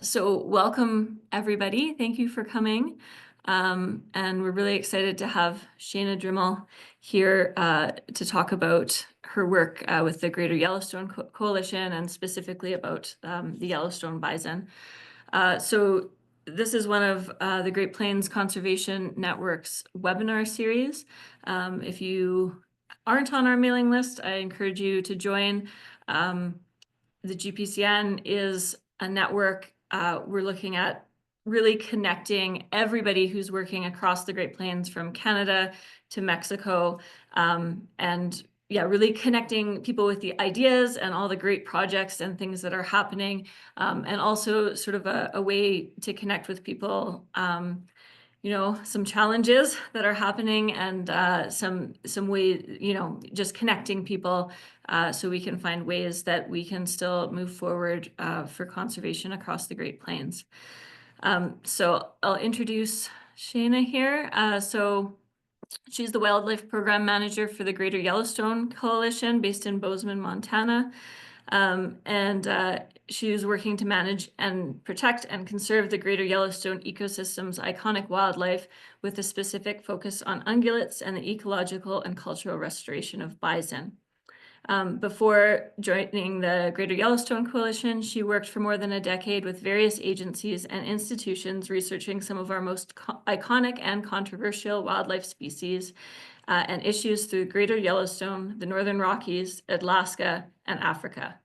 So welcome everybody. Thank you for coming. And we're really excited to have Shana Drimal here to talk about her work with the Greater Yellowstone Coalition and specifically about the Yellowstone Bison. So this is one of the Great Plains Conservation Network's webinar series. If you aren't on our mailing list, I encourage you to join. The GPCN is a network. We're looking at really connecting everybody who's working across the Great Plains from Canada to Mexico, and really connecting people with the ideas and all the great projects and things that are happening, and also sort of a way to connect with people, some challenges that are happening and some ways, just connecting people so we can find ways that we can still move forward for conservation across the Great Plains. So I'll introduce Shana here. So she's the Wildlife Program Manager for the Greater Yellowstone Coalition based in Bozeman, Montana. She is working to manage and protect and conserve the Greater Yellowstone Ecosystem's iconic wildlife with a specific focus on ungulates and the ecological and cultural restoration of bison. Before joining the Greater Yellowstone Coalition, she worked for more than a decade with various agencies and institutions researching some of our most iconic and controversial wildlife species and issues through Greater Yellowstone, the Northern Rockies, Alaska, and Africa.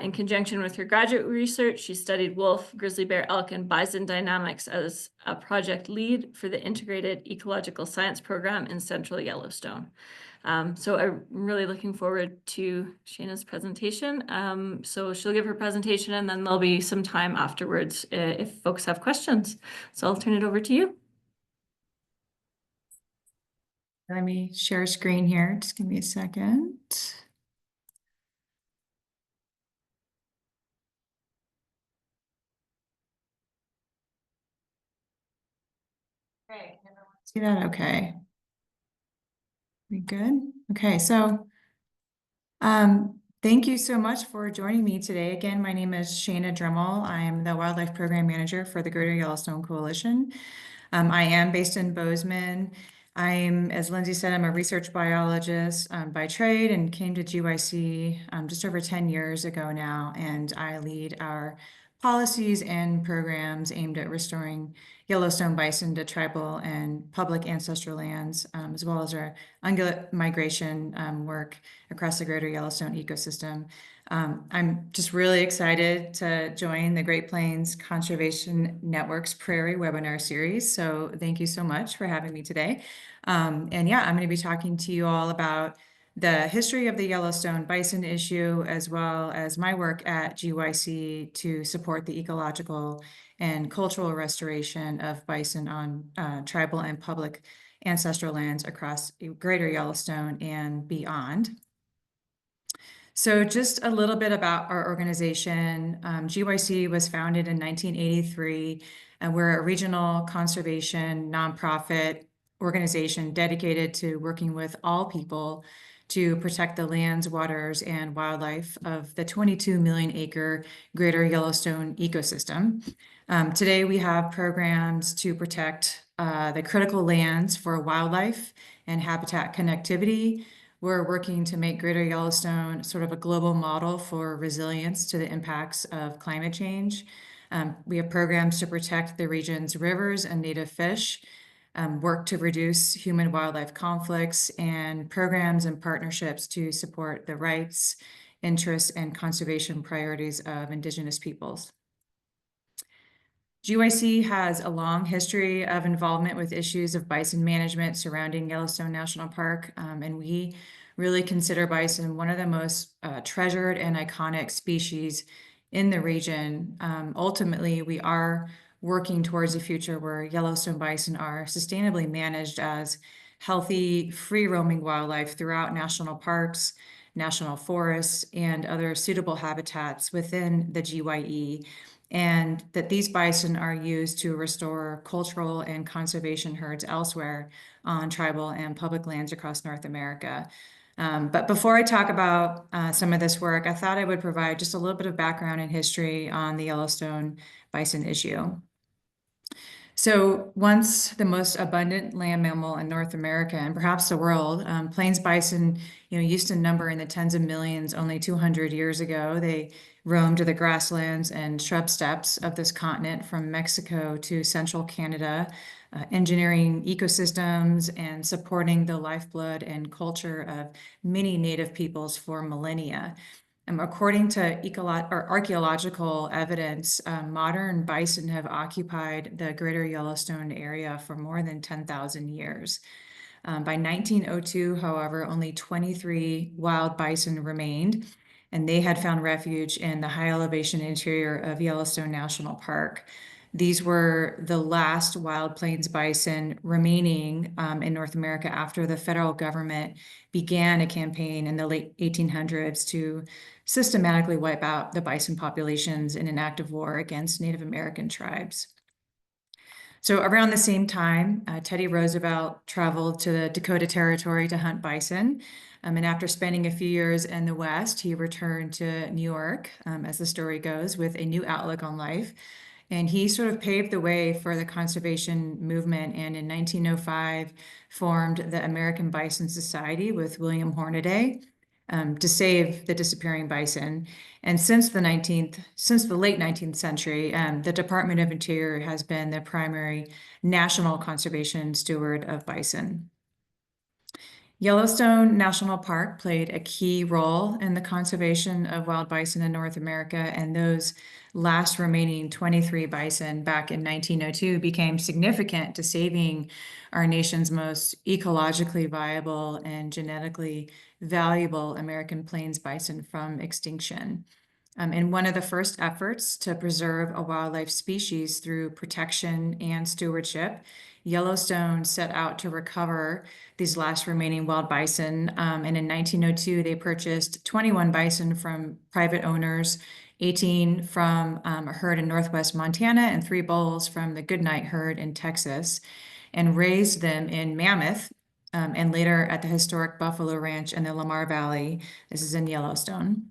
In conjunction with her graduate research, she studied wolf, grizzly bear, elk, and bison dynamics as a project lead for the Integrated Ecological Science Program in Central Yellowstone. So I'm really looking forward to Shana's presentation. So she'll give her presentation and then there'll be some time afterwards if folks have questions. So I'll turn it over to you. Let me share screen here. Just give me a second. Okay, everyone see that? Okay. We good? Okay, so thank you so much for joining me today. Again, my name is Shana Drimal. I am the Wildlife Program Manager for the Greater Yellowstone Coalition. I am based in Bozeman. As Lindsay said, I'm a research biologist by trade and came to GYC just over 10 years ago now, and I lead our policies and programs aimed at restoring Yellowstone bison to tribal and public ancestral lands, as well as our ungulate migration work across the Greater Yellowstone ecosystem. I'm just really excited to join the Great Plains Conservation Network's Prairie webinar series. So thank you so much for having me today. I'm going to be talking to you all about the history of the Yellowstone bison issue, as well as my work at GYC to support the ecological and cultural restoration of bison on tribal and public ancestral lands across Greater Yellowstone and beyond. So just a little bit about our organization. GYC was founded in 1983, and we're a regional conservation nonprofit organization dedicated to working with all people to protect the lands, waters, and wildlife of the 22 million acre Greater Yellowstone ecosystem. Today, we have programs to protect the critical lands for wildlife and habitat connectivity. We're working to make Greater Yellowstone sort of a global model for resilience to the impacts of climate change. We have programs to protect the region's rivers and native fish, work to reduce human-wildlife conflicts, and programs and partnerships to support the rights, interests, and conservation priorities of Indigenous peoples. GYC has a long history of involvement with issues of bison management surrounding Yellowstone National Park, and we really consider bison one of the most treasured and iconic species in the region. Ultimately, we are working towards a future where Yellowstone bison are sustainably managed as healthy, free-roaming wildlife throughout national parks, national forests, and other suitable habitats within the GYE, and that these bison are used to restore cultural and conservation herds elsewhere on tribal and public lands across North America. But before I talk about some of this work, I thought I would provide just a little bit of background and history on the Yellowstone bison issue. So once the most abundant land mammal in North America and perhaps the world, plains bison, used to number in the tens of millions only 200 years ago. They roamed the grasslands and shrub steppes of this continent from Mexico to central Canada, engineering ecosystems and supporting the lifeblood and culture of many native peoples for millennia. According to archaeological evidence, modern bison have occupied the Greater Yellowstone area for more than 10,000 years. By 1902, however, only 23 wild bison remained, and they had found refuge in the high elevation interior of Yellowstone National Park. These were the last wild plains bison remaining in North America after the federal government began a campaign in the late 1800s to systematically wipe out the bison populations in an act of war against Native American tribes. So around the same time, Teddy Roosevelt traveled to the Dakota Territory to hunt bison. And after spending a few years in the West, he returned to New York, as the story goes, with a new outlook on life. And he sort of paved the way for the conservation movement, and in 1905 formed the American Bison Society with William Hornaday to save the disappearing bison. And since the late 19th century, the Department of Interior has been the primary national conservation steward of bison. Yellowstone National Park played a key role in the conservation of wild bison in North America, and those last remaining 23 bison back in 1902 became significant to saving our nation's most ecologically viable and genetically valuable American plains bison from extinction. In one of the first efforts to preserve a wildlife species through protection and stewardship, Yellowstone set out to recover these last remaining wild bison. And in 1902, they purchased 21 bison from private owners, 18 from a herd in Northwest Montana, and 3 bulls from the Goodnight herd in Texas, and raised them in Mammoth, and later at the historic Buffalo Ranch in the Lamar Valley. This is in Yellowstone.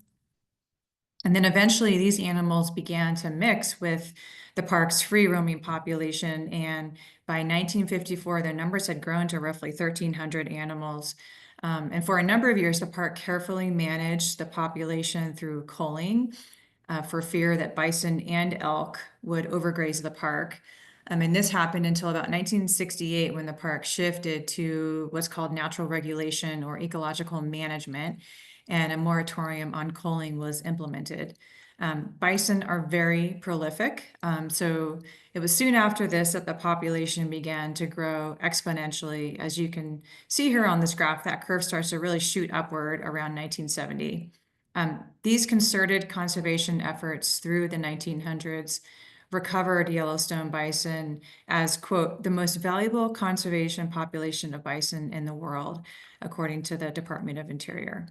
And then eventually these animals began to mix with the park's free roaming population. And by 1954, their numbers had grown to roughly 1,300 animals. And for a number of years, the park carefully managed the population through culling for fear that bison and elk would overgraze the park. And this happened until about 1968 when the park shifted to what's called natural regulation or ecological management, and a moratorium on culling was implemented. Bison are very prolific. So it was soon after this that the population began to grow exponentially. As you can see here on this graph, that curve starts to really shoot upward around 1970. These concerted conservation efforts through the 1900s recovered Yellowstone bison as, quote, the most valuable conservation population of bison in the world, according to the Department of Interior.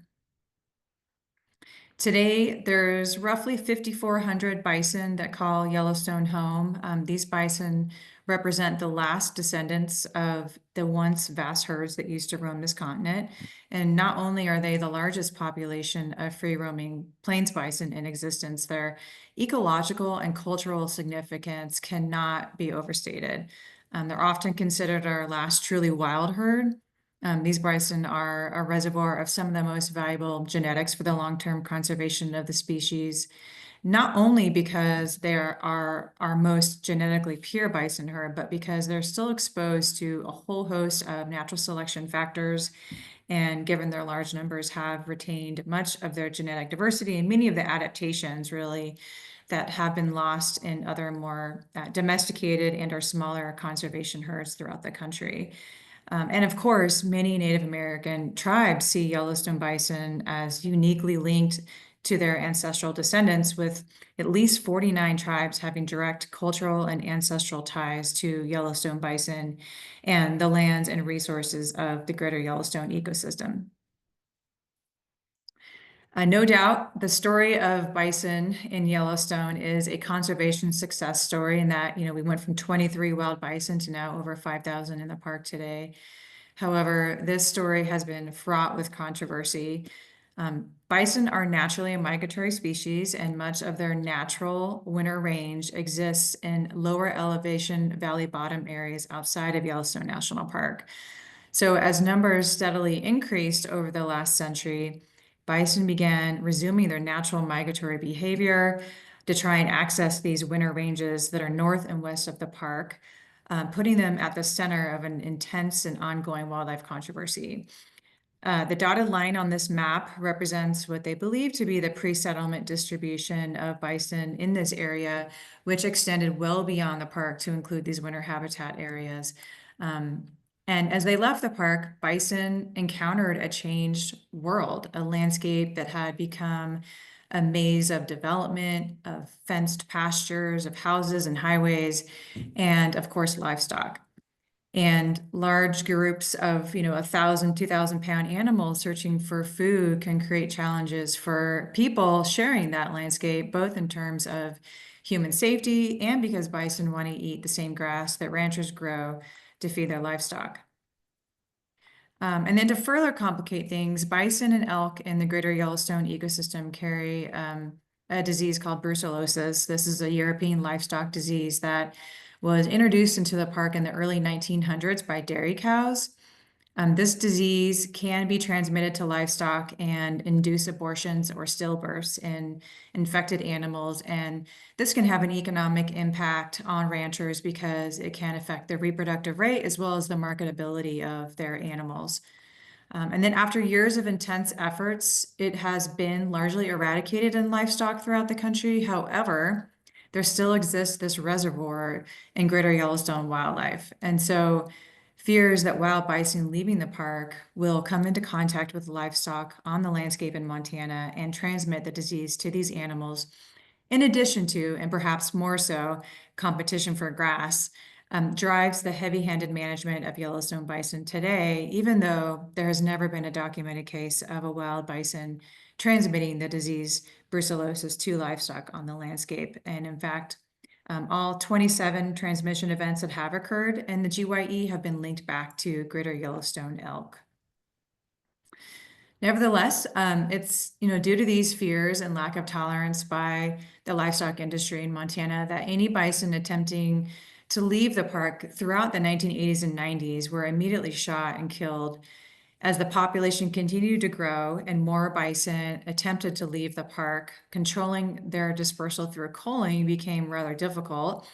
Today, there's roughly 5,400 bison that call Yellowstone home. These bison represent the last descendants of the once vast herds that used to roam this continent. And not only are they the largest population of free-roaming plains bison in existence, their ecological and cultural significance cannot be overstated. They're often considered our last truly wild herd. These bison are a reservoir of some of the most valuable genetics for the long-term conservation of the species, not only because they are our most genetically pure bison herd, but because they're still exposed to a whole host of natural selection factors, and given their large numbers have retained much of their genetic diversity and many of the adaptations really that have been lost in other more domesticated and or smaller conservation herds throughout the country. And of course, many Native American tribes see Yellowstone bison as uniquely linked to their ancestral descendants, with at least 49 tribes having direct cultural and ancestral ties to Yellowstone bison and the lands and resources of the Greater Yellowstone ecosystem. No doubt, the story of bison in Yellowstone is a conservation success story in that, we went from 23 wild bison to now over 5,000 in the park today. However, this story has been fraught with controversy. Bison are naturally a migratory species, and much of their natural winter range exists in lower elevation valley bottom areas outside of Yellowstone National Park. So as numbers steadily increased over the last century, bison began resuming their natural migratory behavior to try and access these winter ranges that are north and west of the park, putting them at the center of an intense and ongoing wildlife controversy. The dotted line on this map represents what they believe to be the pre-settlement distribution of bison in this area, which extended well beyond the park to include these winter habitat areas. And as they left the park, bison encountered a changed world, a landscape that had become a maze of development, of fenced pastures, of houses and highways, and of course, livestock. And large groups of, 1,000, 2,000 pound animals searching for food can create challenges for people sharing that landscape, both in terms of human safety and because bison want to eat the same grass that ranchers grow to feed their livestock. And then to further complicate things, bison and elk in the Greater Yellowstone ecosystem carry a disease called brucellosis. This is a European livestock disease that was introduced into the park in the early 1900s by dairy cows. This disease can be transmitted to livestock and induce abortions or stillbirths in infected animals. And this can have an economic impact on ranchers because it can affect the reproductive rate as well as the marketability of their animals. And then after years of intense efforts, it has been largely eradicated in livestock throughout the country. However, there still exists this reservoir in Greater Yellowstone wildlife. And so fears that wild bison leaving the park will come into contact with livestock on the landscape in Montana and transmit the disease to these animals, in addition to, and perhaps more so, competition for grass, drives the heavy-handed management of Yellowstone bison today, even though there has never been a documented case of a wild bison transmitting the disease brucellosis to livestock on the landscape. And in fact, all 27 transmission events that have occurred in the GYE have been linked back to Greater Yellowstone elk. Nevertheless, it's due to these fears and lack of tolerance by the livestock industry in Montana that any bison attempting to leave the park throughout the 1980s and 90s were immediately shot and killed. As the population continued to grow and more bison attempted to leave the park, controlling their dispersal through culling became rather difficult.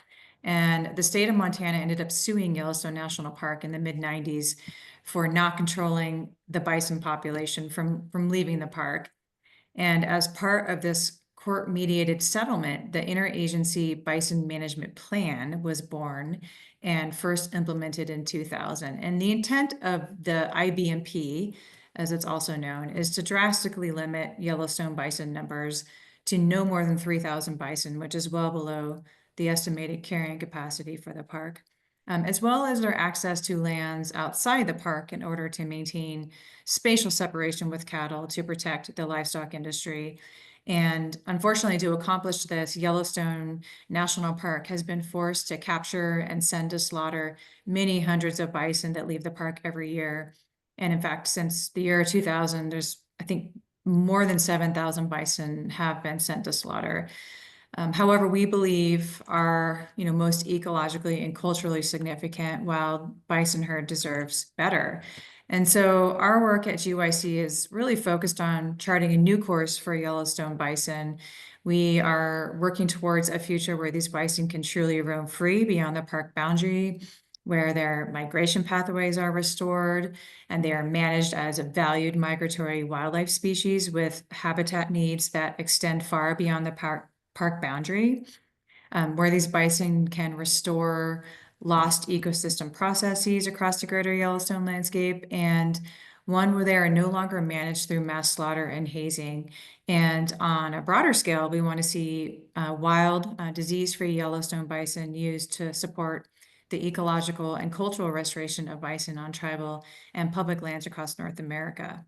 And the state of Montana ended up suing Yellowstone National Park in the mid-90s for not controlling the bison population from leaving the park. And as part of this court-mediated settlement, the Interagency Bison Management Plan was born and first implemented in 2000. And the intent of the IBMP, as it's also known, is to drastically limit Yellowstone bison numbers to no more than 3,000 bison, which is well below the estimated carrying capacity for the park, as well as their access to lands outside the park in order to maintain spatial separation with cattle to protect the livestock industry. And unfortunately, to accomplish this, Yellowstone National Park has been forced to capture and send to slaughter many hundreds of bison that leave the park every year. And in fact, since the year 2000, there's, I think, more than 7,000 bison have been sent to slaughter. However, we believe our most ecologically and culturally significant wild bison herd deserves better. And so our work at GYC is really focused on charting a new course for Yellowstone bison. We are working towards a future where these bison can truly roam free beyond the park boundary, where their migration pathways are restored and they are managed as a valued migratory wildlife species with habitat needs that extend far beyond the park boundary, where these bison can restore lost ecosystem processes across the Greater Yellowstone landscape, and one where they are no longer managed through mass slaughter and hazing. And on a broader scale, we want to see wild, disease-free Yellowstone bison used to support the ecological and cultural restoration of bison on tribal and public lands across North America.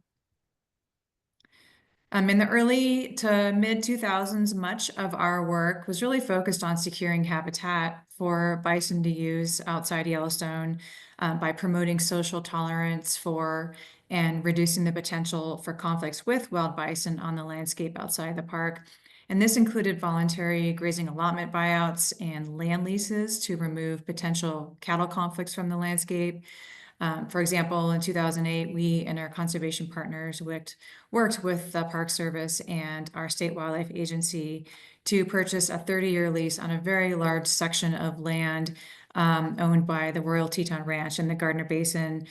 In the early to mid 2000s, much of our work was really focused on securing habitat for bison to use outside Yellowstone by promoting social tolerance for and reducing the potential for conflicts with wild bison on the landscape outside the park. And this included voluntary grazing allotment buyouts and land leases to remove potential cattle conflicts from the landscape. For example, in 2008, we and our conservation partners worked with the Park Service and our state wildlife agency to purchase a 30-year lease on a very large section of land owned by the Royal Teton Ranch in the Gardner Basin,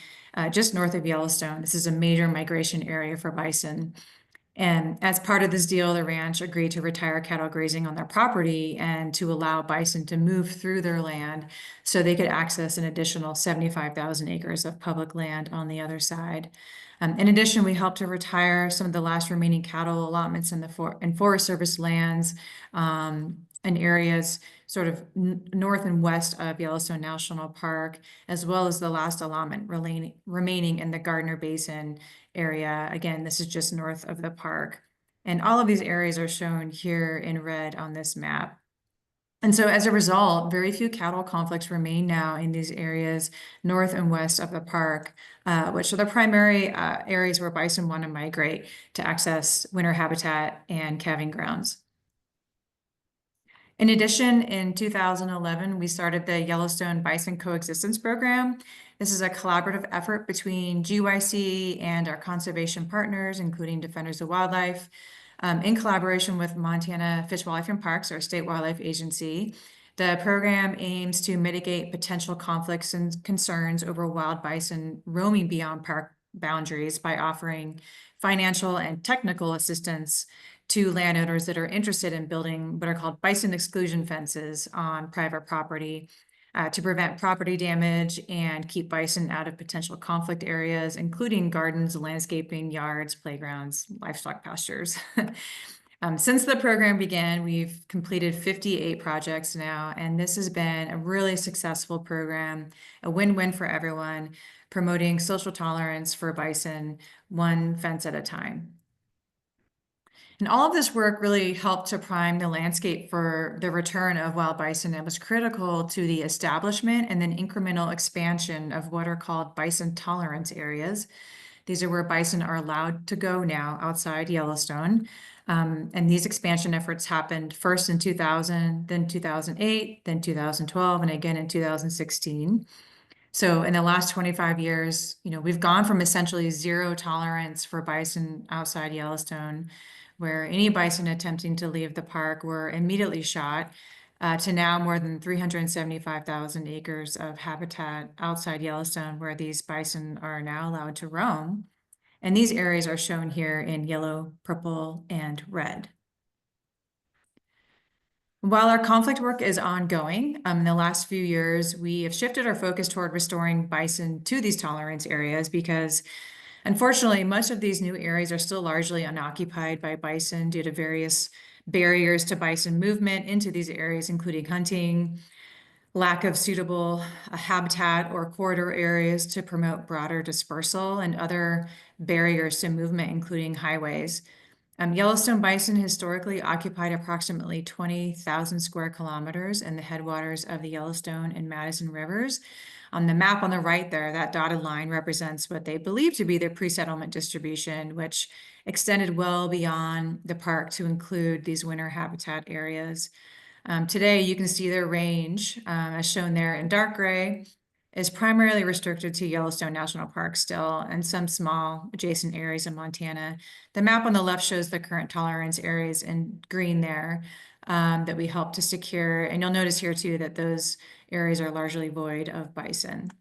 just north of Yellowstone. This is a major migration area for bison. And as part of this deal, the ranch agreed to retire cattle grazing on their property and to allow bison to move through their land so they could access an additional 75,000 acres of public land on the other side. In addition, we helped to retire some of the last remaining cattle allotments in Forest Service lands in areas sort of north and west of Yellowstone National Park, as well as the last allotment remaining in the Gardner Basin area. Again, this is just north of the park. And all of these areas are shown here in red on this map. And so as a result, very few cattle conflicts remain now in these areas north and west of the park, which are the primary areas where bison want to migrate to access winter habitat and calving grounds. In addition, in 2011, we started the Yellowstone Bison Coexistence Program. This is a collaborative effort between GYC and our conservation partners, including Defenders of Wildlife, in collaboration with Montana Fish, Wildlife, and Parks, our state wildlife agency. The program aims to mitigate potential conflicts and concerns over wild bison roaming beyond park boundaries by offering financial and technical assistance to landowners that are interested in building what are called bison exclusion fences on private property to prevent property damage and keep bison out of potential conflict areas, including gardens, landscaping, yards, playgrounds, livestock pastures. Since the program began, we've completed 58 projects now, and this has been a really successful program, a win-win for everyone, promoting social tolerance for bison, one fence at a time. And all of this work really helped to prime the landscape for the return of wild bison and was critical to the establishment and then incremental expansion of what are called bison tolerance areas. These are where bison are allowed to go now outside Yellowstone. And these expansion efforts happened first in 2000, then 2008, then 2012, and again in 2016. So in the last 25 years, we've gone from essentially zero tolerance for bison outside Yellowstone, where any bison attempting to leave the park were immediately shot, to now more than 375,000 acres of habitat outside Yellowstone where these bison are now allowed to roam. And these areas are shown here in yellow, purple, and red. While our conflict work is ongoing, in the last few years, we have shifted our focus toward restoring bison to these tolerance areas because unfortunately, most of these new areas are still largely unoccupied by bison due to various barriers to bison movement into these areas, including hunting, lack of suitable habitat or corridor areas to promote broader dispersal, and other barriers to movement, including highways. Yellowstone bison historically occupied approximately 20,000 square kilometers in the headwaters of the Yellowstone and Madison rivers. On the map on the right there, that dotted line represents what they believe to be their pre-settlement distribution, which extended well beyond the park to include these winter habitat areas. Today, you can see their range, as shown there in dark gray, is primarily restricted to Yellowstone National Park still and some small adjacent areas in Montana. The map on the left shows the current tolerance areas in green there that we helped to secure. And you'll notice here too that those areas are largely void of bison.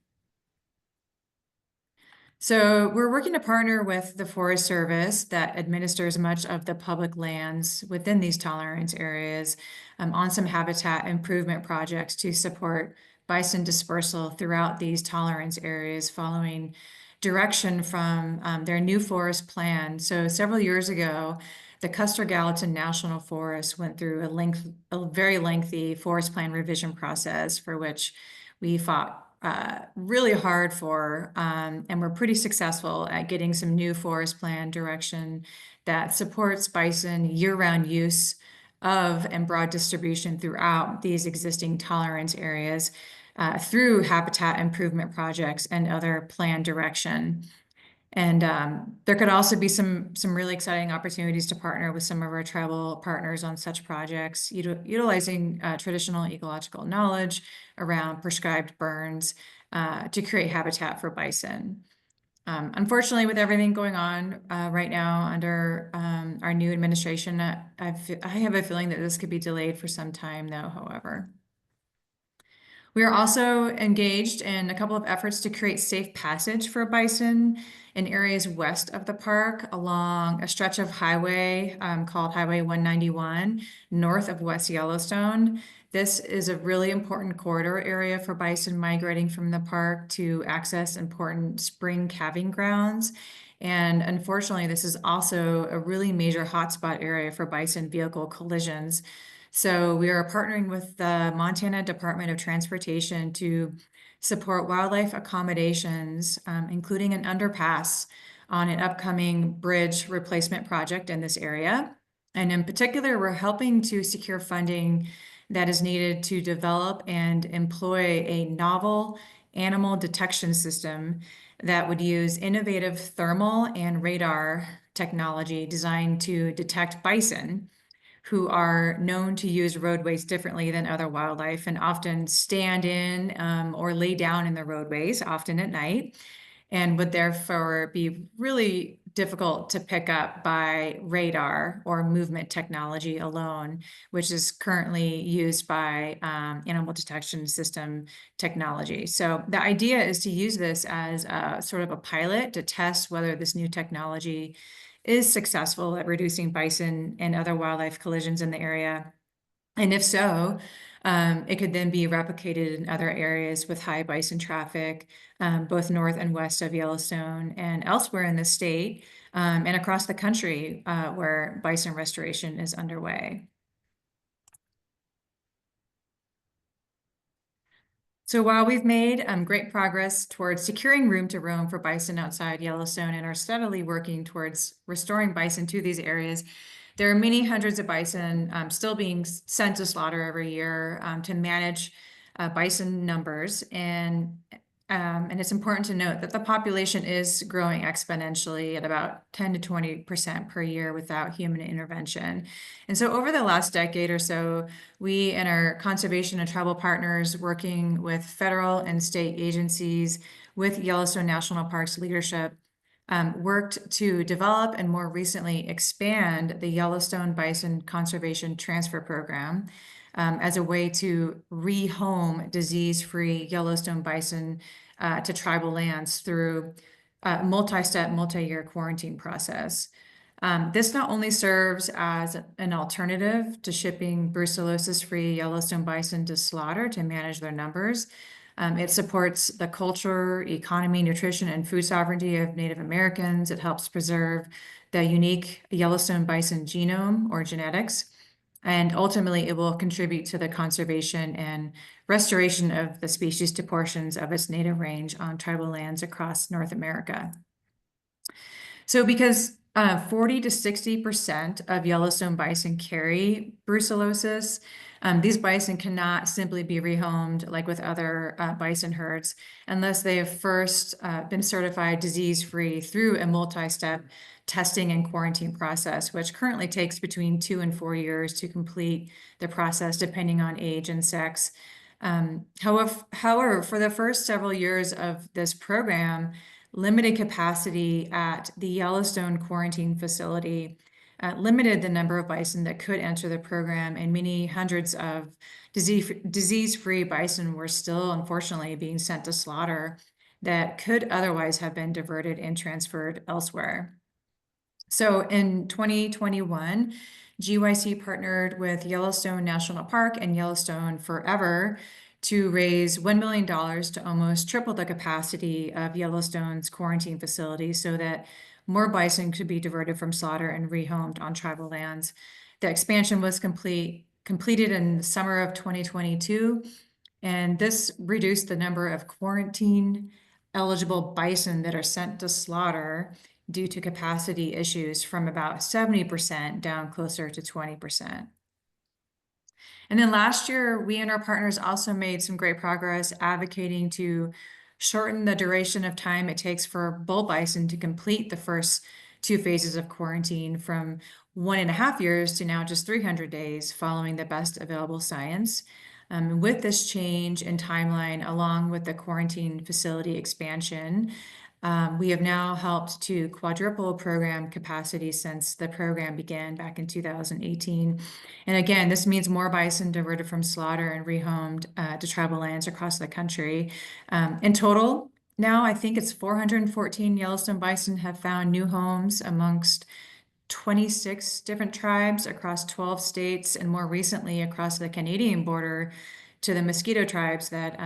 So we're working to partner with the Forest Service that administers much of the public lands within these tolerance areas on some habitat improvement projects to support bison dispersal throughout these tolerance areas following direction from their new forest plan. So several years ago, the Custer-Gallatin National Forest went through a very lengthy forest plan revision process for which we fought really hard for, and we're pretty successful at getting some new forest plan direction that supports bison year-round use of and broad distribution throughout these existing tolerance areas through habitat improvement projects and other planned direction. And there could also be some really exciting opportunities to partner with some of our tribal partners on such projects, utilizing traditional ecological knowledge around prescribed burns to create habitat for bison. Unfortunately, with everything going on right now under our new administration, I have a feeling that this could be delayed for some time, though, however. We are also engaged in a couple of efforts to create safe passage for bison in areas west of the park along a stretch of highway called Highway 191 north of West Yellowstone. This is a really important corridor area for bison migrating from the park to access important spring calving grounds. And unfortunately, this is also a really major hotspot area for bison vehicle collisions. So we are partnering with the Montana Department of Transportation to support wildlife accommodations, including an underpass on an upcoming bridge replacement project in this area. And in particular, we're helping to secure funding that is needed to develop and employ a novel animal detection system that would use innovative thermal and radar technology designed to detect bison, who are known to use roadways differently than other wildlife and often stand in or lay down in the roadways, often at night, and would therefore be really difficult to pick up by radar or movement technology alone, which is currently used by animal detection system technology. So the idea is to use this as a sort of a pilot to test whether this new technology is successful at reducing bison and other wildlife collisions in the area. And if so, it could then be replicated in other areas with high bison traffic, both north and west of Yellowstone and elsewhere in the state, and across the country where bison restoration is underway. So while we've made great progress towards securing room to roam for bison outside Yellowstone and are steadily working towards restoring bison to these areas, there are many hundreds of bison still being sent to slaughter every year to manage bison numbers. And it's important to note that the population is growing exponentially at about 10 to 20% per year without human intervention. And so over the last decade or so, we and our conservation and tribal partners working with federal and state agencies with Yellowstone National Park's leadership worked to develop and more recently expand the Yellowstone Bison Conservation Transfer Program as a way to rehome disease-free Yellowstone bison to tribal lands through a multi-step, multi-year quarantine process. This not only serves as an alternative to shipping brucellosis-free Yellowstone bison to slaughter to manage their numbers, it supports the culture, economy, nutrition, and food sovereignty of Native Americans. It helps preserve the unique Yellowstone bison genome or genetics. And ultimately, it will contribute to the conservation and restoration of the species to portions of its native range on tribal lands across North America. So because 40 to 60% of Yellowstone bison carry brucellosis, these bison cannot simply be rehomed like with other bison herds unless they have first been certified disease-free through a multi-step testing and quarantine process, which currently takes between 2 and 4 years to complete the process, depending on age and sex. However, for the first several years of this program, limited capacity at the Yellowstone quarantine facility limited the number of bison that could enter the program, and many hundreds of disease-free bison were still, unfortunately, being sent to slaughter that could otherwise have been diverted and transferred elsewhere. So in 2021, GYC partnered with Yellowstone National Park and Yellowstone Forever to raise $1 million to almost triple the capacity of Yellowstone's quarantine facility so that more bison could be diverted from slaughter and rehomed on tribal lands. The expansion was completed in the summer of 2022, and this reduced the number of quarantine eligible bison that are sent to slaughter due to capacity issues from about 70% down closer to 20%. And then last year, we and our partners also made some great progress advocating to shorten the duration of time it takes for bull bison to complete the first 2 phases of quarantine from 1.5 years to now just 300 days following the best available science. With this change in timeline, along with the quarantine facility expansion, we have now helped to quadruple program capacity since the program began back in 2018. And again, this means more bison diverted from slaughter and rehomed to tribal lands across the country. In total, now I think it's 414 Yellowstone bison have found new homes amongst 26 different tribes across 12 states, and more recently across the Canadian border to the mosquito tribes that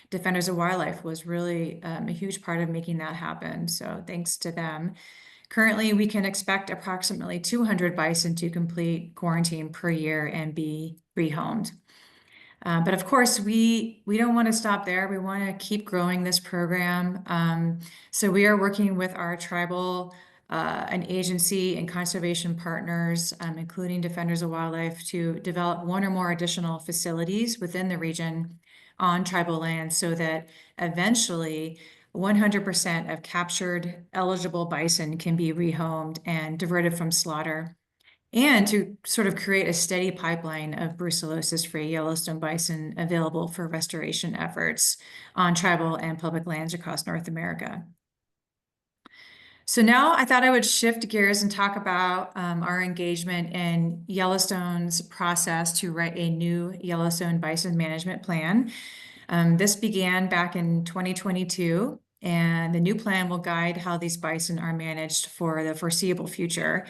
Defenders of Wildlife was really a huge part of making that happen. So thanks to them. Currently, we can expect approximately 200 bison to complete quarantine per year and be rehomed. But of course, we don't want to stop there. We want to keep growing this program. So we are working with our tribal an agency and conservation partners, including Defenders of Wildlife, to develop one or more additional facilities within the region on tribal land so that eventually 100% of captured eligible bison can be rehomed and diverted from slaughter, and to sort of create a steady pipeline of brucellosis-free Yellowstone bison available for restoration efforts on tribal and public lands across North America. So now I thought I would shift gears and talk about our engagement in Yellowstone's process to write a new Yellowstone bison management plan. This began back in 2022, and the new plan will guide how these bison are managed for the foreseeable future.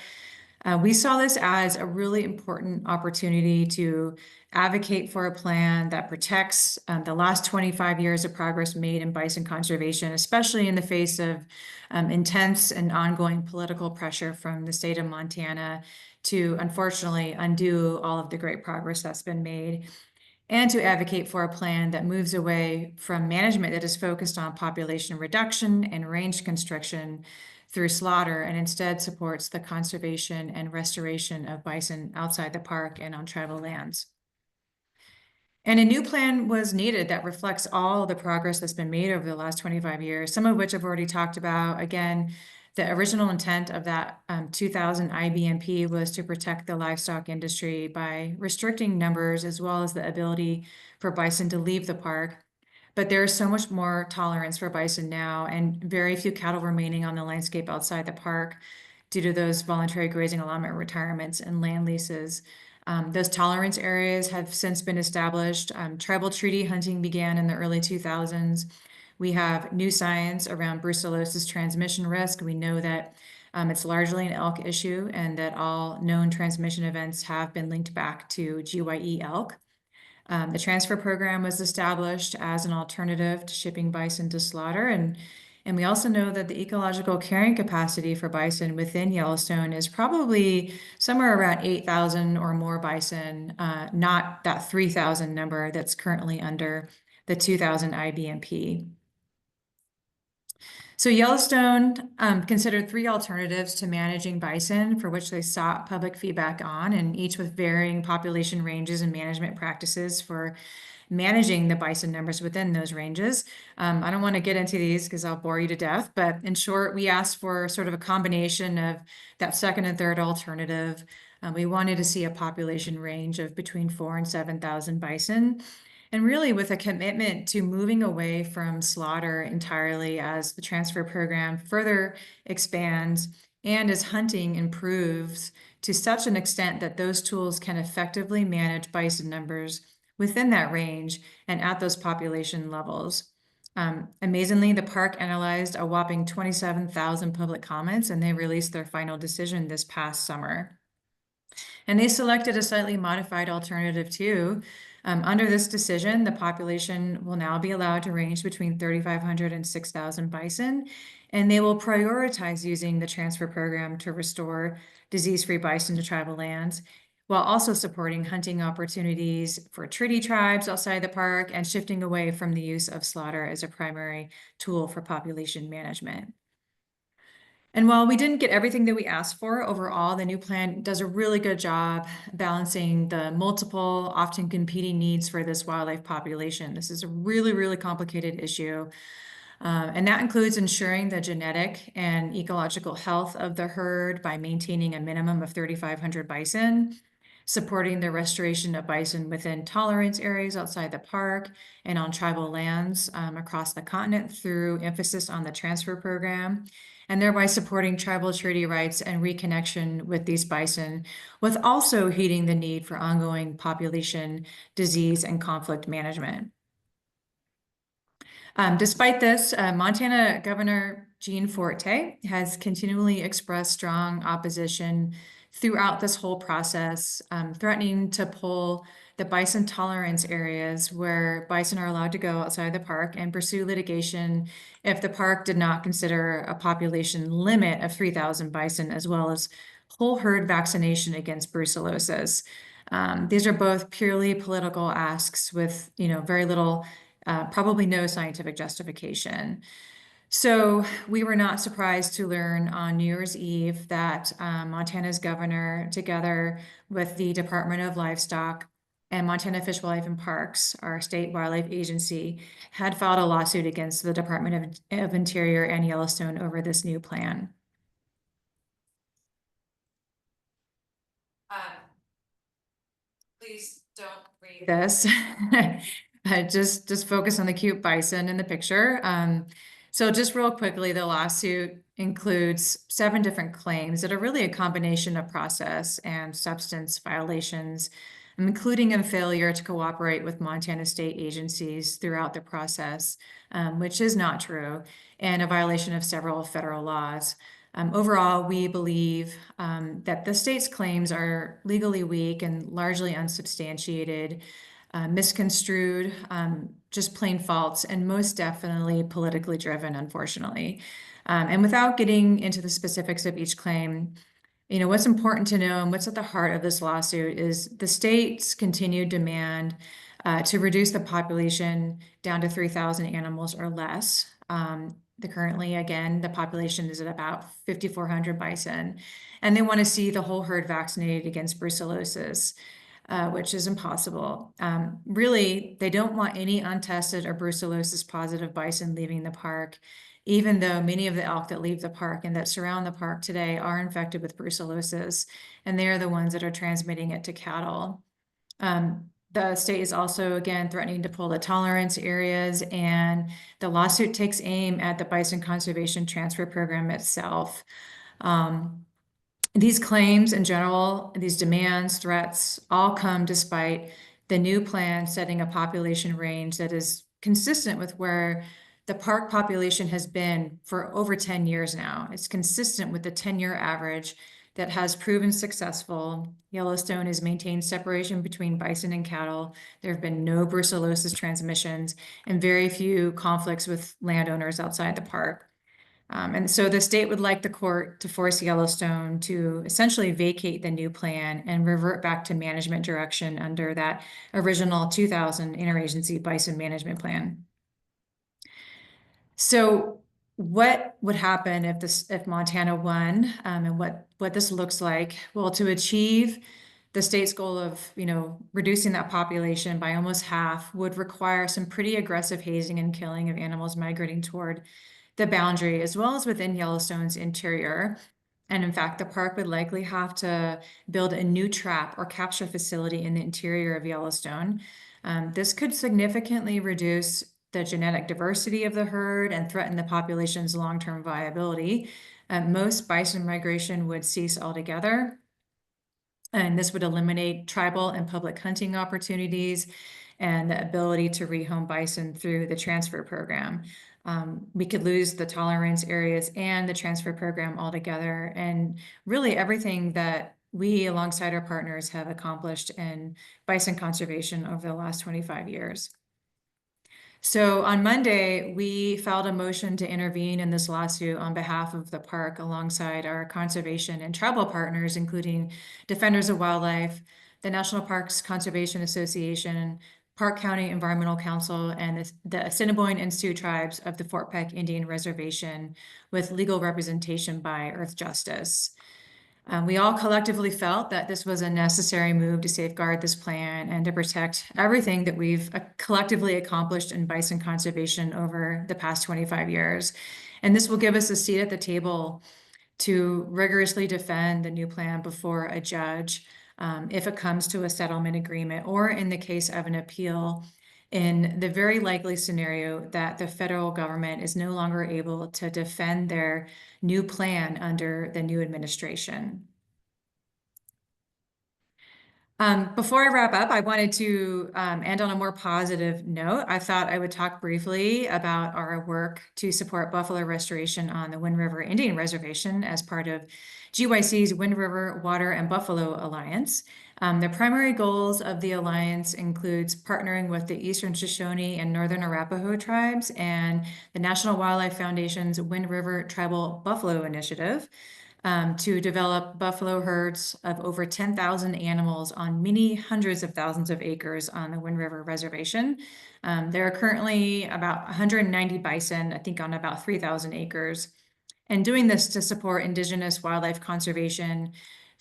We saw this as a really important opportunity to advocate for a plan that protects the last 25 years of progress made in bison conservation, especially in the face of intense and ongoing political pressure from the state of Montana to unfortunately undo all of the great progress that's been made, and to advocate for a plan that moves away from management that is focused on population reduction and range constriction through slaughter, and instead supports the conservation and restoration of bison outside the park and on tribal lands. And a new plan was needed that reflects all the progress that's been made over the last 25 years, some of which I've already talked about. Again, the original intent of that 2000 IBMP was to protect the livestock industry by restricting numbers as well as the ability for bison to leave the park. But there is so much more tolerance for bison now, and very few cattle remaining on the landscape outside the park due to those voluntary grazing allotment retirements and land leases. Those tolerance areas have since been established. Tribal treaty hunting began in the early 2000s. We have new science around brucellosis transmission risk. We know that it's largely an elk issue, and that all known transmission events have been linked back to GYE elk. The transfer program was established as an alternative to shipping bison to slaughter. And we also know that the ecological carrying capacity for bison within Yellowstone is probably somewhere around 8,000 or more bison, not that 3,000 number that's currently under the 2000 IBMP. So Yellowstone considered 3 alternatives to managing bison for which they sought public feedback on, and each with varying population ranges and management practices for managing the bison numbers within those ranges. I don't want to get into these because I'll bore you to death, but in short, we asked for sort of a combination of that second and third alternative. We wanted to see a population range of between 4,000 and 7,000 bison, and really with a commitment to moving away from slaughter entirely as the transfer program further expands and as hunting improves to such an extent that those tools can effectively manage bison numbers within that range and at those population levels. Amazingly, the park analyzed a whopping 27,000 public comments, and they released their final decision this past summer. And they selected a slightly modified alternative too. Under this decision, the population will now be allowed to range between 3,500 and 6,000 bison, and they will prioritize using the transfer program to restore disease-free bison to tribal lands, while also supporting hunting opportunities for treaty tribes outside the park and shifting away from the use of slaughter as a primary tool for population management. And while we didn't get everything that we asked for overall, the new plan does a really good job balancing the multiple, often competing needs for this wildlife population. This is a really, really complicated issue. And that includes ensuring the genetic and ecological health of the herd by maintaining a minimum of 3,500 bison, supporting the restoration of bison within tolerance areas outside the park and on tribal lands across the continent through emphasis on the transfer program, and thereby supporting tribal treaty rights and reconnection with these bison, with also heeding the need for ongoing population, disease, and conflict management. Despite this, Montana Governor Gene Forte has continually expressed strong opposition throughout this whole process, threatening to pull the bison tolerance areas where bison are allowed to go outside the park and pursue litigation if the park did not consider a population limit of 3,000 bison, as well as whole herd vaccination against brucellosis. These are both purely political asks with, very little probably no scientific justification. So we were not surprised to learn on New Year's Eve that Montana's governor, together with the Department of Livestock and Montana Fish, Wildlife, and Parks, our state wildlife agency, had filed a lawsuit against the Department of Interior and Yellowstone over this new plan. Please don't read this. Just focus on the cute bison in the picture. So just real quickly, the lawsuit includes 7 different claims that are really a combination of process and substance violations, including a failure to cooperate with Montana state agencies throughout the process, which is not true, and a violation of several federal laws. Overall, we believe that the state's claims are legally weak and largely unsubstantiated, misconstrued, just plain false, and most definitely politically driven, unfortunately. And without getting into the specifics of each claim, what's important to know and what's at the heart of this lawsuit is the state's continued demand to reduce the population down to 3,000 animals or less. Currently, again, the population is at about 5,400 bison, and they want to see the whole herd vaccinated against brucellosis, which is impossible. Really, they don't want any untested or brucellosis positive bison leaving the park, even though many of the elk that leave the park and that surround the park today are infected with brucellosis, and they are the ones that are transmitting it to cattle. The state is also, again, threatening to pull the tolerance areas, and the lawsuit takes aim at the Bison Conservation Transfer Program itself. These claims in general, these demands, threats, all come despite the new plan setting a population range that is consistent with where the park population has been for over 10 years now. It's consistent with the 10-year average that has proven successful. Yellowstone has maintained separation between bison and cattle. There have been no brucellosis transmissions and very few conflicts with landowners outside the park. And so the state would like the court to force Yellowstone to essentially vacate the new plan and revert back to management direction under that original 2000 interagency bison management plan. So what would happen if Montana won, and what this looks like? Well, to achieve the state's goal of reducing that population by almost half would require some pretty aggressive hazing and killing of animals migrating toward the boundary, as well as within Yellowstone's interior. And in fact, the park would likely have to build a new trap or capture facility in the interior of Yellowstone. This could significantly reduce the genetic diversity of the herd and threaten the population's long-term viability. Most bison migration would cease altogether, and this would eliminate tribal and public hunting opportunities and the ability to rehome bison through the transfer program. We could lose the tolerance areas and the transfer program altogether, and really everything that we, alongside our partners, have accomplished in bison conservation over the last 25 years. So on Monday, we filed a motion to intervene in this lawsuit on behalf of the park alongside our conservation and tribal partners, including Defenders of Wildlife, the National Parks Conservation Association, Park County Environmental Council, and the Assiniboine and Sioux tribes of the Fort Peck Indian Reservation, with legal representation by Earth Justice. We all collectively felt that this was a necessary move to safeguard this plan and to protect everything that we've collectively accomplished in bison conservation over the past 25 years. And this will give us a seat at the table to rigorously defend the new plan before a judge, if it comes to a settlement agreement, or in the case of an appeal, in the very likely scenario that the federal government is no longer able to defend their new plan under the new administration. Before I wrap up, I wanted to end on a more positive note. I thought I would talk briefly about our work to support buffalo restoration on the Wind River Indian Reservation as part of GYC's Wind River Water and Buffalo Alliance. The primary goals of the alliance includes partnering with the Eastern Shoshone and Northern Arapaho tribes and the National Wildlife Foundation's Wind River Tribal Buffalo Initiative, to develop buffalo herds of over 10,000 animals on many hundreds of thousands of acres on the Wind River Reservation. There are currently about 190 bison, I think, on about 3,000 acres. And doing this to support indigenous wildlife conservation,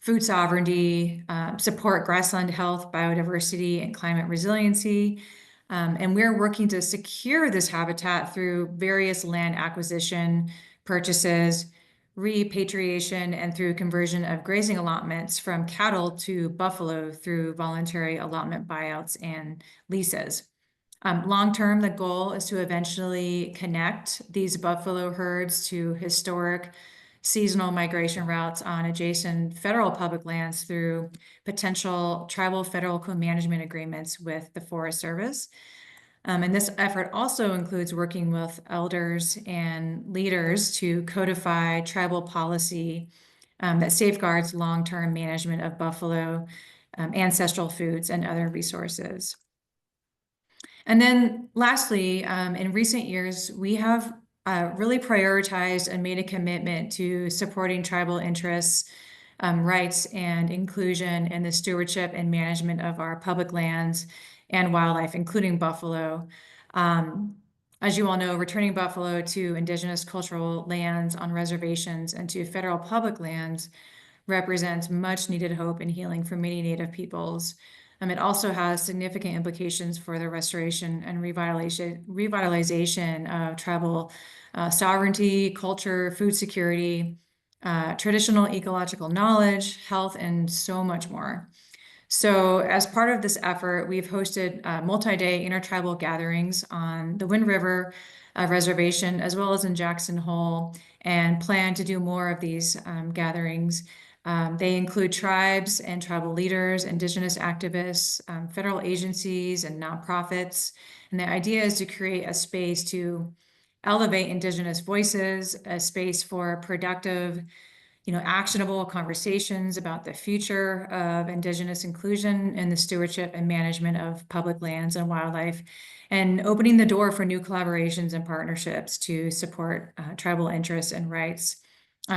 food sovereignty, support grassland health, biodiversity, and climate resiliency. And we're working to secure this habitat through various land acquisition, purchases, repatriation, and through conversion of grazing allotments from cattle to buffalo through voluntary allotment buyouts and leases. Long-term, the goal is to eventually connect these buffalo herds to historic seasonal migration routes on adjacent federal public lands through potential tribal federal co-management agreements with the Forest Service. And this effort also includes working with elders and leaders to codify tribal policy that safeguards long-term management of buffalo, ancestral foods, and other resources. And then lastly, in recent years, we have really prioritized and made a commitment to supporting tribal interests, rights, and inclusion in the stewardship and management of our public lands and wildlife, including buffalo. As you all know, returning buffalo to indigenous cultural lands on reservations and to federal public lands represents much needed hope and healing for many Native peoples. It also has significant implications for the restoration and revitalization of tribal sovereignty, culture, food security, traditional ecological knowledge, health, and so much more. So as part of this effort, we've hosted multi-day intertribal gatherings on the Wind River Reservation, as well as in Jackson Hole, and plan to do more of these gatherings. They include tribes and tribal leaders, indigenous activists, federal agencies, and nonprofits. And the idea is to create a space to elevate indigenous voices, a space for productive, actionable conversations about the future of indigenous inclusion and the stewardship and management of public lands and wildlife, and opening the door for new collaborations and partnerships to support tribal interests and rights.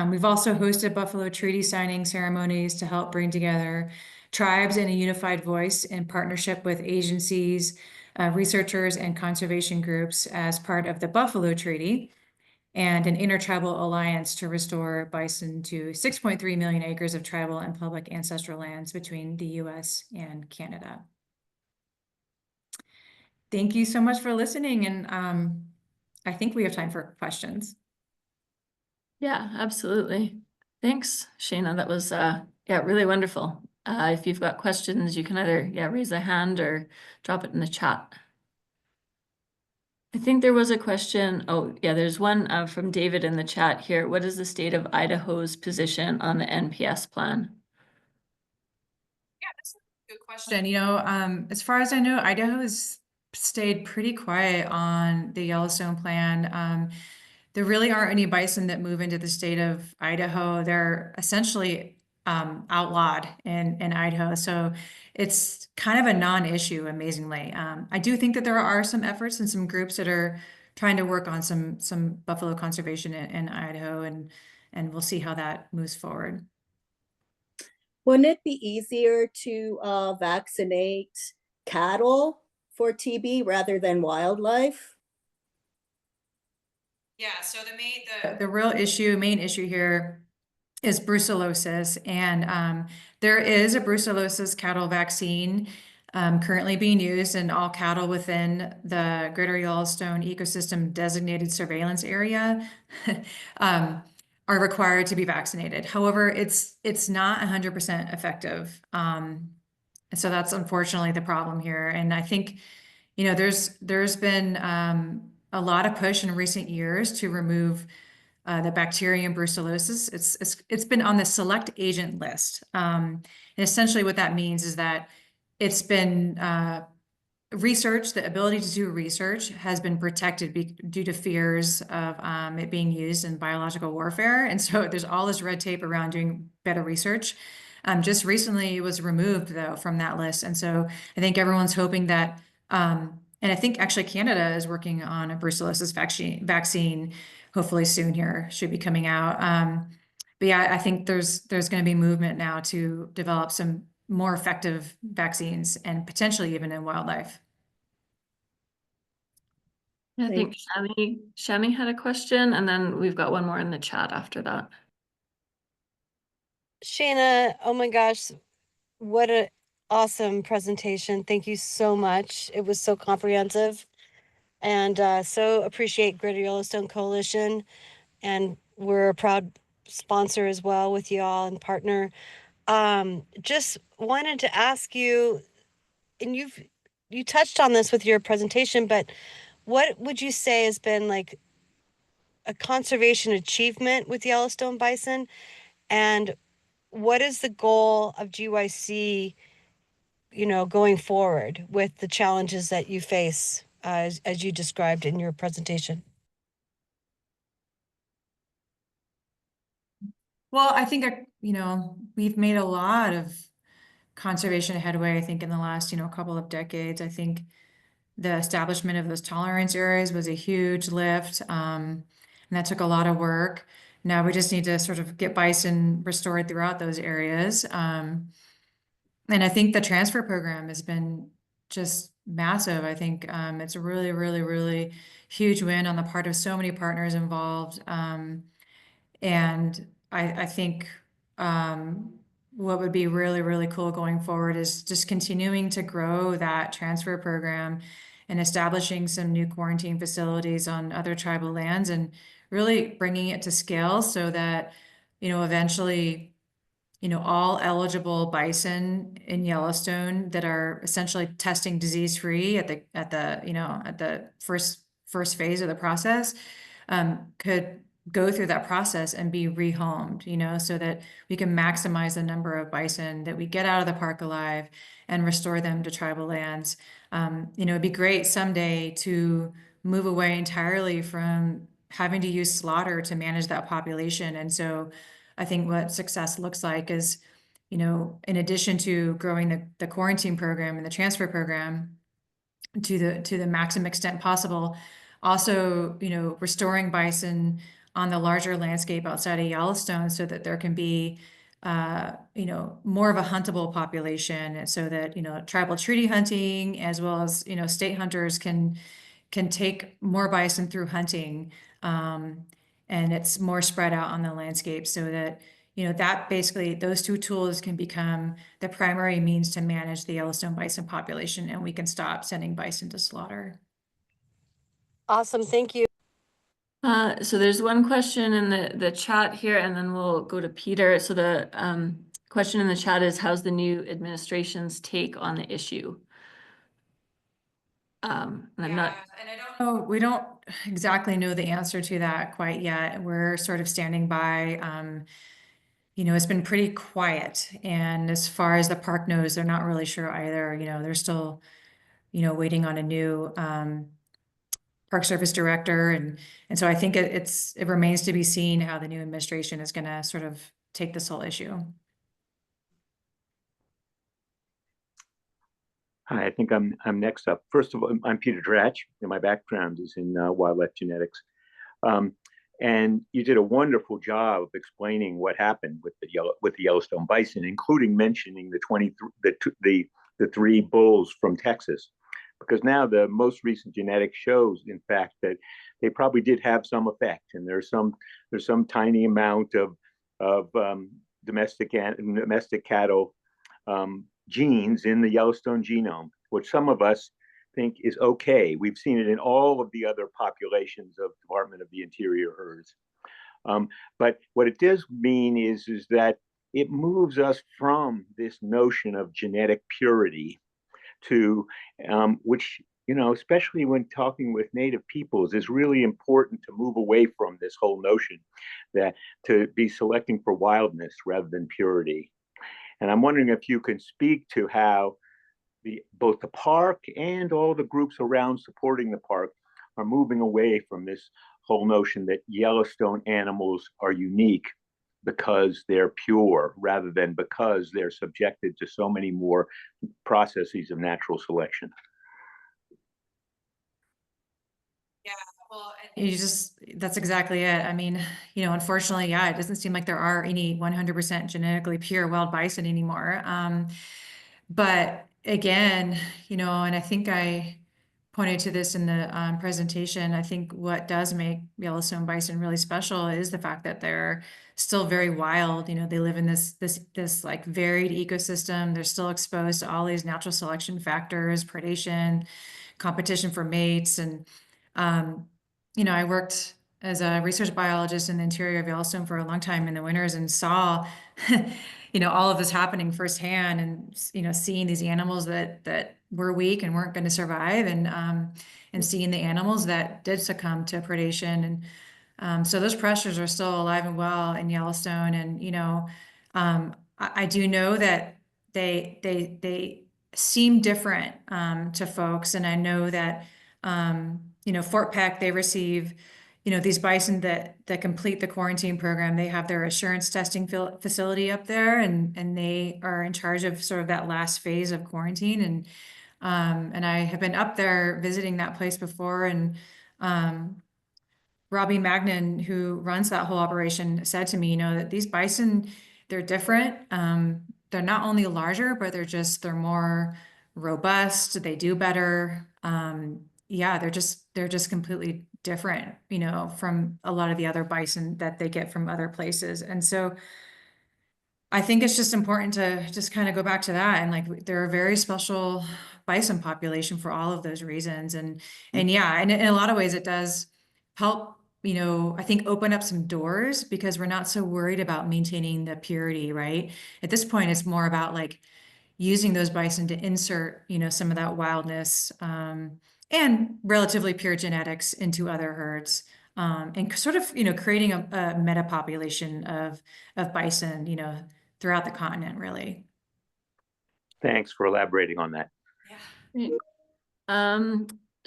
We've also hosted Buffalo Treaty signing ceremonies to help bring together tribes in a unified voice in partnership with agencies, researchers, and conservation groups as part of the Buffalo Treaty, and an intertribal alliance to restore bison to 6.3 million acres of tribal and public ancestral lands between the US and Canada. Thank you so much for listening, and I think we have time for questions. Yeah, absolutely. Thanks, Shana. That was really wonderful. If you've got questions, you can either raise a hand or drop it in the chat. I think there was a question. Oh, yeah, there's one from David in the chat here. What is the state of Idaho's position on the NPS plan? Yeah, that's a good question. As far as I know, Idaho has stayed pretty quiet on the Yellowstone plan. There really aren't any bison that move into the state of Idaho. They're essentially outlawed in Idaho. So it's kind of a non-issue, amazingly. I do think that there are some efforts and some groups that are trying to work on some buffalo conservation in Idaho, and we'll see how that moves forward. Wouldn't it be easier to vaccinate cattle for TB rather than wildlife? Yeah, so the real issue, main issue here is brucellosis, and there is a brucellosis cattle vaccine currently being used, and all cattle within the Greater Yellowstone Ecosystem designated surveillance area are required to be vaccinated. However, it's not 100% effective. And so that's unfortunately the problem here. And I think, there's been a lot of push in recent years to remove the bacterium brucellosis. It's been on the select agent list. And essentially what that means is that it's been research, the ability to do research has been protected due to fears of it being used in biological warfare. And so there's all this red tape around doing better research. Just recently it was removed though from that list. And so I think everyone's hoping that, and I think actually Canada is working on a brucellosis vaccine hopefully soon here, should be coming out. But yeah, I think there's going to be movement now to develop some more effective vaccines and potentially even in wildlife. I think Shami had a question, and then we've got one more in the chat after that. Shana, oh my gosh, what an awesome presentation. Thank you so much. It was so comprehensive, and so appreciate Greater Yellowstone Coalition, and we're a proud sponsor as well with you all and partner. Just wanted to ask you, and you touched on this with your presentation, but what would you say has been like a conservation achievement with Yellowstone bison, and what is the goal of GYC, going forward with the challenges that you face as you described in your presentation? Well, I think, we've made a lot of conservation headway, I think, in the last, couple of decades. I think the establishment of those tolerance areas was a huge lift, and that took a lot of work. Now we just need to sort of get bison restored throughout those areas. And I think the transfer program has been just massive. I think it's a really, really, really huge win on the part of so many partners involved. And I think what would be really, really cool going forward is just continuing to grow that transfer program and establishing some new quarantine facilities on other tribal lands and really bringing it to scale so that, eventually, all eligible bison in Yellowstone that are essentially testing disease-free at the first phase of the process, could go through that process and be rehomed, so that we can maximize the number of bison that we get out of the park alive and restore them to tribal lands. It'd be great someday to move away entirely from having to use slaughter to manage that population. And so I think what success looks like is, in addition to growing the quarantine program and the transfer program to the maximum extent possible, also, restoring bison on the larger landscape outside of Yellowstone so that there can be, more of a huntable population, and so that, tribal treaty hunting as well as, state hunters can take more bison through hunting. And it's more spread out on the landscape so that, that basically those two tools can become the primary means to manage the Yellowstone bison population, and we can stop sending bison to slaughter. Awesome, thank you. So there's one question in the chat here, and then we'll go to Peter. So the question in the chat is, how's the new administration's take on the issue? And I'm not. And I don't know, we don't exactly know the answer to that quite yet. We're sort of standing by. It's been pretty quiet, and as far as the park knows, they're not really sure either. They're still, waiting on a new Park Service director, and so I think it remains to be seen how the new administration is going to sort of take this whole issue. Hi, I think I'm next up. First of all, I'm Peter Dratch, and my background is in wildlife genetics. And you did a wonderful job of explaining what happened with the Yellowstone bison, including mentioning the 3 bulls from Texas. because now the most recent genetics shows, in fact, that they probably did have some effect, and there's some tiny amount of domestic cattle genes in the Yellowstone genome, which some of us think is okay. We've seen it in all of the other populations of Department of the Interior herds. But what it does mean is that it moves us from this notion of genetic purity to which, especially when talking with Native peoples, is really important to move away from this whole notion that to be selecting for wildness rather than purity. And I'm wondering if you can speak to how both the park and all the groups around supporting the park are moving away from this whole notion that Yellowstone animals are unique because they're pure rather than because they're subjected to so many more processes of natural selection. Yeah, well, that's exactly it. I mean, unfortunately, yeah, it doesn't seem like there are any 100% genetically pure wild bison anymore. But again, and I think I pointed to this in the presentation. I think what does make Yellowstone bison really special is the fact that they're still very wild. They live in this like varied ecosystem. They're still exposed to all these natural selection factors, predation, competition for mates. And, I worked as a research biologist in the interior of Yellowstone for a long time in the winters and saw, all of this happening firsthand and, seeing these animals that were weak and weren't going to survive and seeing the animals that did succumb to predation. And so those pressures are still alive and well in Yellowstone. And, I do know that they seem different to folks. And I know that, Fort Peck, they receive, these bison that complete the quarantine program. They have their assurance testing facility up there, and they are in charge of sort of that last phase of quarantine. And I have been up there visiting that place before, and Robbie Magnan, who runs that whole operation, said to me, that these bison, they're different. They're not only larger, but they're more robust. They do better. Yeah, they're just completely different, from a lot of the other bison that they get from other places. And so I think it's just important to just kind of go back to that. And like, they're a very special bison population for all of those reasons. And yeah, and in a lot of ways it does help, I think open up some doors, because we're not so worried about maintaining the purity, right? At this point, it's more about like using those bison to insert, some of that wildness, and relatively pure genetics into other herds, and sort of, creating a meta population of bison, throughout the continent, really. Thanks for elaborating on that. Yeah.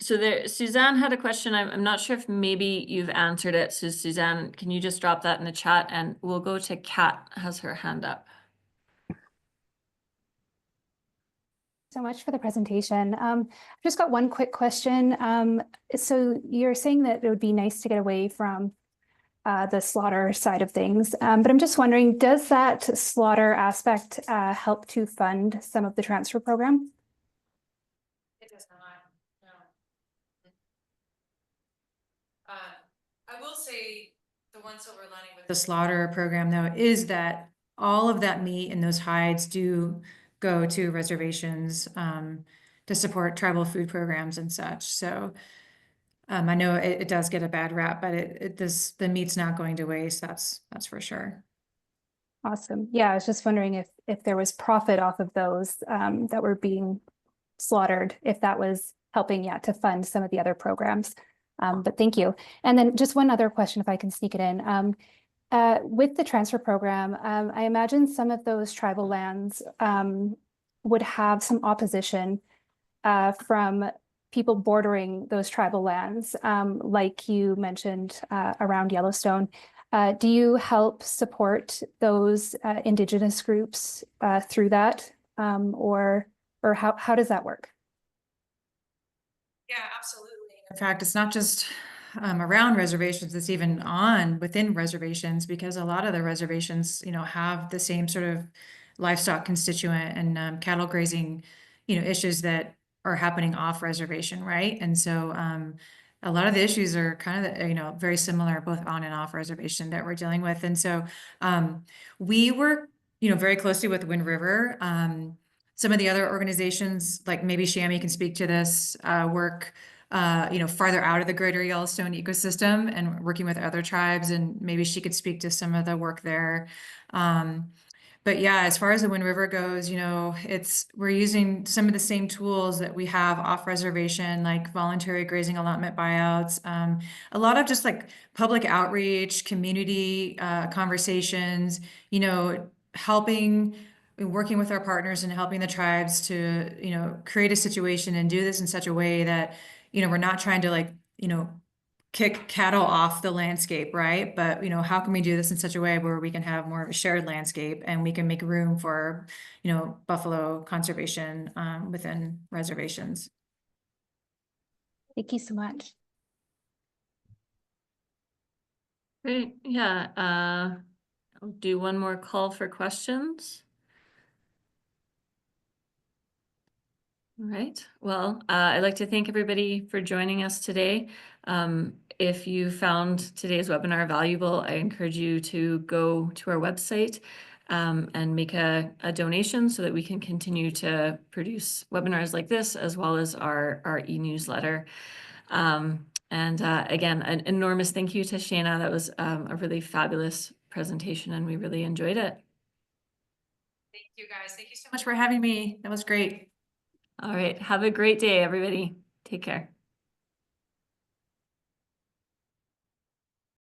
So Suzanne had a question. I'm not sure if maybe you've answered it. So Suzanne, can you just drop that in the chat, and we'll go to Kat, has her hand up. So much for the presentation. I've just got one quick question. So you're saying that it would be nice to get away from the slaughter side of things, but I'm just wondering, does that slaughter aspect help to fund some of the transfer program? It does not, no. I will say the one silver lining with the slaughter program, though, is that all of that meat and those hides do go to reservations to support tribal food programs and such. So I know it does get a bad rap, but the meat's not going to waste. That's for sure. Awesome. Yeah, I was just wondering if there was profit off of those that were being slaughtered, if that was helping, to fund some of the other programs. But thank you. And then just one other question, if I can sneak it in. With the transfer program, I imagine some of those tribal lands would have some opposition from people bordering those tribal lands, like you mentioned around Yellowstone. Do you help support those Indigenous groups through that, or how does that work? Yeah, absolutely. In fact, it's not just around reservations, it's even within reservations, because a lot of the reservations, have the same sort of livestock constituent and cattle grazing, issues that are happening off reservation, right? And so a lot of the issues are kind of, you know, very similar both on and off reservation that we're dealing with. And so we work, you know, very closely with Wind River. Some of the other organizations, like maybe Shami can speak to this, work you know, farther out of the Greater Yellowstone ecosystem and working with other tribes, and maybe she could speak to some of the work there. But yeah, as far as the Wind River goes, you know, we're using some of the same tools that we have off reservation, like voluntary grazing allotment buyouts, a lot of just like public outreach, community conversations, you know, working with our partners and helping the tribes to, you know, create a situation and do this in such a way that, you know, we're not trying to like, you know, kick cattle off the landscape, right? But, you know, how can we do this in such a way where we can have more of a shared landscape and we can make room for, you know, buffalo conservation within reservations? Thank you so much. Great. Yeah. I'll do one more call for questions. All right. Well, I'd like to thank everybody for joining us today. If you found today's webinar valuable, I encourage you to go to our website and make a donation so that we can continue to produce webinars like this, as well as our e-newsletter. And again, an enormous thank you to Shana. That was a really fabulous presentation, and we really enjoyed it. Thank you guys. Thank you so much for having me. That was great. All right. Have a great day, everybody. Take care.